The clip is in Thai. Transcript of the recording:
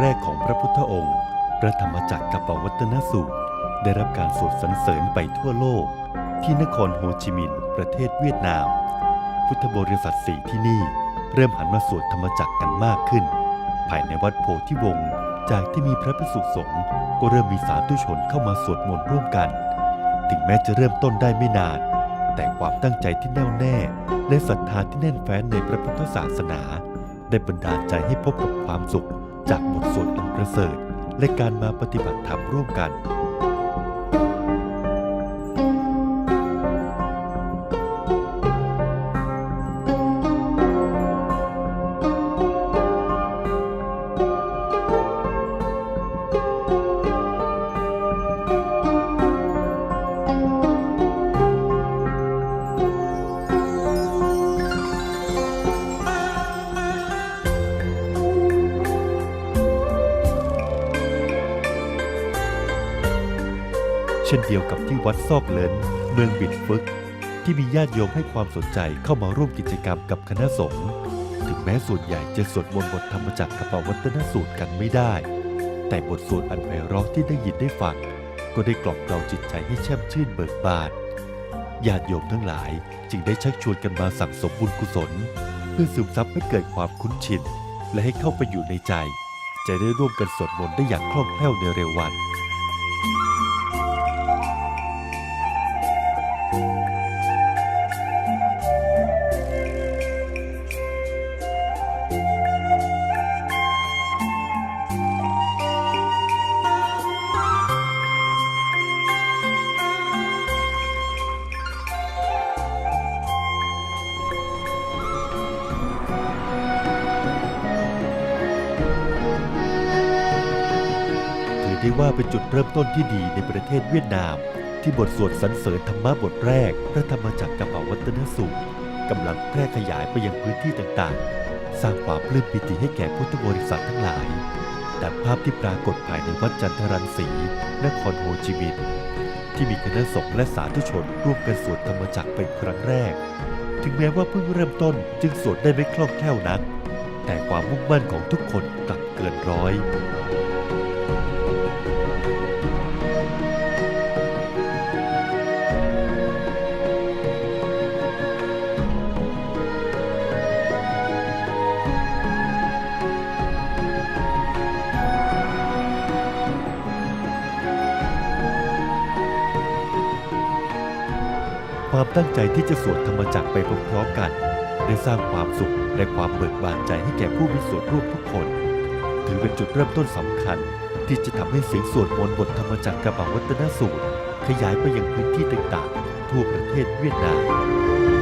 แรกของพระพุทธองค์พระธรรมจักรกัปปวัตตนสูตรได้รับการสวดสรรเสริญไปทั่วโลกที่นครโฮจิมินห์ประเทศเวียดนามพุทธบริษัทสี่ที่นี่เริ่มหันมาสวดธรรมจักรกันมากขึ้นภายในวัดโพธิวงศ์จากที่มีพระภิกษุสงฆ์ก็เริ่มมีสาธุชนเข้ามาสวดมนต์ร่วมกันถึงแม้จะเริ่มต้นได้ไม่นานแต่ความตั้งใจที่แน่วแน่และศรัทธาที่แน่นแฟ้นในพระพุทธศาสนาได้บันดาลใจให้พบกับความสุขจากบทสวดอันประเสริฐและการมาปฏิบัติธรรมร่วมกันเช่นเดียวกับที่วัดซอกเลินเมืองบิดฟึกที่มีญาติโยมให้ความสนใจเข้ามาร่วมกิจกรรมกับคณะสงฆ์ถึงแม้ส่วนใหญ่จะสวดมนต์บทธรรมจักรกัปปวัตตนสูตรกันไม่ได้แต่บทสวดอันไพเราะที่ได้ยินได้ฟังก็ได้กล่อมเกลาจิตใจให้แช่มชื่นเบิกบานญาติโยมทั้งหลายจึงได้ชักชวนกันมาสั่งสมบุญกุศลเพื่อซึมซับให้เกิดความคุ้นชินและให้เข้าไปอยู่ในใจจะได้ร่วมกันสวดมนต์ได้อย่างคล่องแคล่วในเร็ววันได้ว่าเป็นจุดเริ่มต้นที่ดีในประเทศเวียดนามที่บทสวดสรรเสริญธรรมะบทแรกพระธรรมจักรกัปปวัตตนสูตรกำลังแพร่ขยายไปยังพื้นที่ต่างๆสร้างความปลื้มปิติให้แก่พุทธบริษัททั้งหลายดังภาพที่ปรากฏภายในวัดจันทรังสีนครโฮจิมินห์ที่มีคณะสงฆ์และสาธุชนร่วมกันสวดธรรมจักรเป็นครั้งแรกถึงแม้ว่าเพิ่งเริ่มต้นจึงสวดได้ไม่คล่องแคล่วนักแต่ความมุ่งมั่นของทุกคนกลับเกินร้อยความตั้งใจที่จะสวดธรรมจักรไปพร้อมๆกันได้สร้างความสุขและความเบิกบานใจให้แก่ผู้มีส่วนร่วมทุกคนถือเป็นจุดเริ่มต้นสำคัญที่จะทำให้เสียงสวดมนต์บทธรรมจักรกัปปวัตตนสูตรขยายไปยังพื้นที่ต่างๆทั่วประเทศเวียดนาม